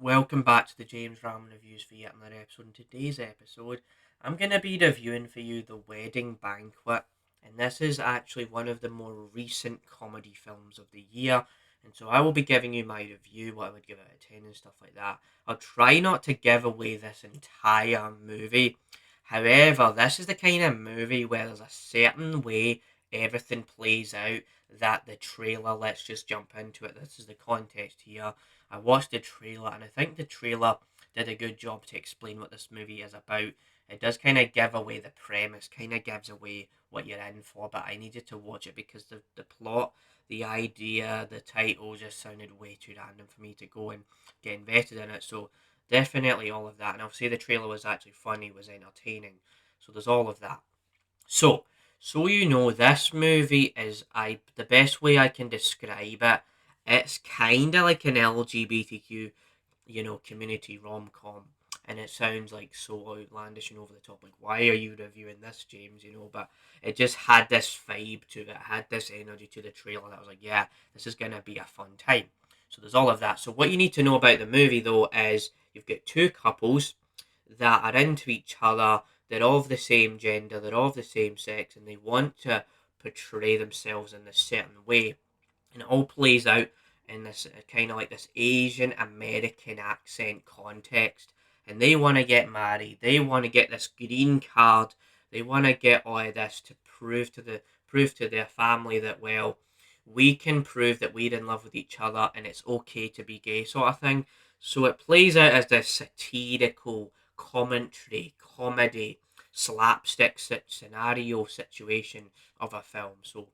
Welcome back to the James Ramen Reviews for yet another episode. In today's episode, I'm going to be reviewing for you The Wedding Banquet, and this is actually one of the more recent comedy films of the year. And so I will be giving you my review, what I would give it a 10 and stuff like that. I'll try not to give away this entire movie. However, this is the kind of movie where there's a certain way everything plays out that the trailer, let's just jump into it. This is the context here. I watched the trailer, and I think the trailer did a good job to explain what this movie is about. It does kind of give away the premise, kind of gives away what you're in for, but I needed to watch it because the plot, the idea, the title just sounded way too random for me to go and get invested in it. So definitely all of that. And I'll say the trailer was actually funny, was entertaining. So there's all of that. So, so you know, this movie is the best way I can describe it. It's kind of like an LGBTQ, community rom com, and it sounds like so outlandish and over the top. Like, why are you reviewing this, James? But it just had this vibe to it, had this energy to the trailer that I was like, yeah, this is gonna be a fun time. So there's all of that. So what you need to know about the movie though is you've got two couples that are into each other. They're of the same gender, they're of the same sex, and they want to portray themselves in this certain way. And it all plays out in this kind of like this Asian American accent context. And they want to get married. They want to get this green card. They want to get all of this to prove to their family that, well, we can prove that we're in love with each other and it's okay to be gay, sort of thing. So it plays out as this satirical commentary, comedy, slapstick scenario situation of a film. So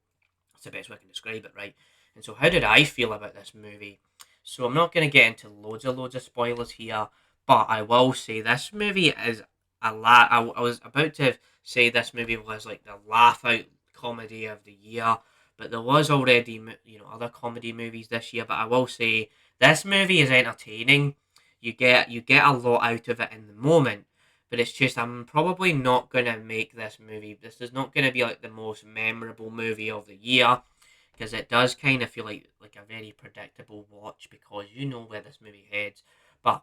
that's the best way I can describe it, right? And so, how did I feel about this movie? So, I'm not going to get into loads of spoilers here, but I will say this movie is a lot. I was about to say this movie was like the laugh out comedy of the year, but there was already other comedy movies this year. But I will say this movie is entertaining. You get a lot out of it in the moment, but it's just I'm probably not gonna make this movie. This is not gonna be like the most memorable movie of the year because it does kind of feel like a very predictable watch because you know where this movie heads. But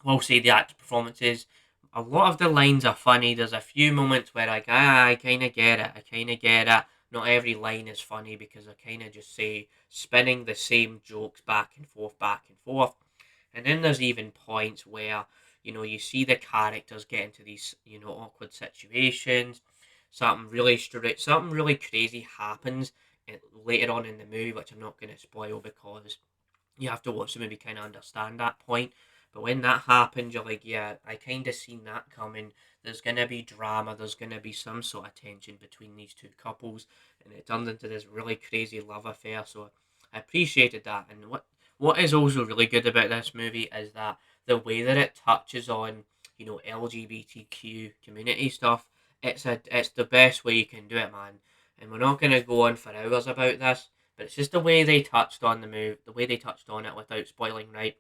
we'll say the actor performances. A lot of the lines are funny. There's a few moments where I kind of get it. I kind of get it. Not every line is funny because I kind of just say spinning the same jokes back and forth, back and forth. And then there's even points where, you see the characters get into these, awkward situations. Something really crazy happens later on in the movie, which I'm not going to spoil because you have to watch the movie kind of understand that point. But when that happens, you're like, yeah, I kind of seen that coming. There's going to be drama. There's going to be some sort of tension between these two couples. And it turns into this really crazy love affair. So I appreciated that. And what is also really good about this movie is that the way that it touches on, LGBTQ community stuff, it's the best way you can do it, man. And we're not going to go on for hours about this, but it's just the way they touched on the way they touched on it without spoiling, right?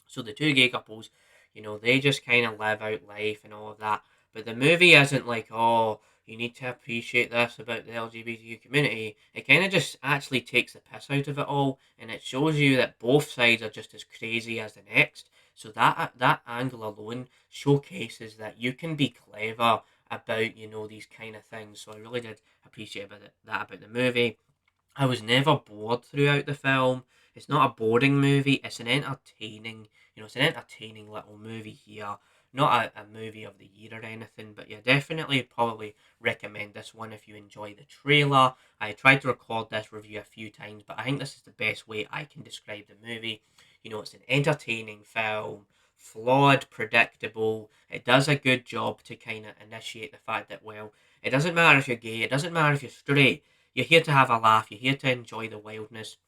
So the two gay couples, they just kind of live out life and all of that. But the movie isn't like, oh, you need to appreciate this about the LGBTQ community. It kind of just actually takes the piss out of it all, and it shows you that both sides are just as crazy as the next. So that angle alone showcases that you can be clever about these kind of things. So I really did appreciate that about the movie. I was never bored throughout the film. It's not a boring movie. It's an entertaining little movie here. Not a movie of the year or anything, but yeah, definitely probably recommend this one if you enjoy the trailer. I tried to record this review a few times, but I think this is the best way I can describe the movie. It's an entertaining film, flawed, predictable. It does a good job to kind of initiate the fact that, well, it doesn't matter if you're gay, it doesn't matter if you're straight, you're here to have a laugh. You're here to enjoy the wildness.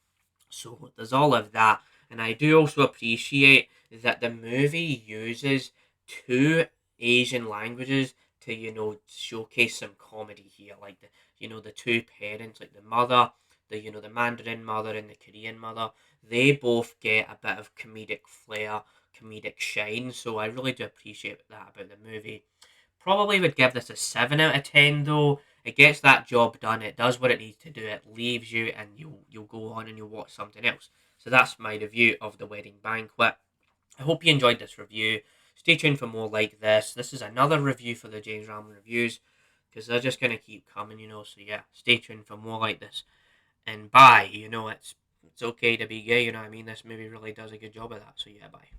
So there's all of that. And I do also appreciate that the movie uses two Asian languages to, showcase some comedy here. Like the two parents, like the mother, the Mandarin mother and the Korean mother, they both get a bit of comedic flair, comedic shine. So I really do appreciate that about the movie. Probably would give this a 7 out of 10 though. It gets that job done. It does what it needs to do. It leaves you and you'll go on and you'll watch something else. So that's my review of The Wedding Banquet. I hope you enjoyed this review. Stay tuned for more like this. This is another review for the James Ramen reviews, because they're just going to keep coming, so yeah, stay tuned for more like this. And bye. It's okay to be gay, you know what I mean? This movie really does a good job of that, so yeah, bye.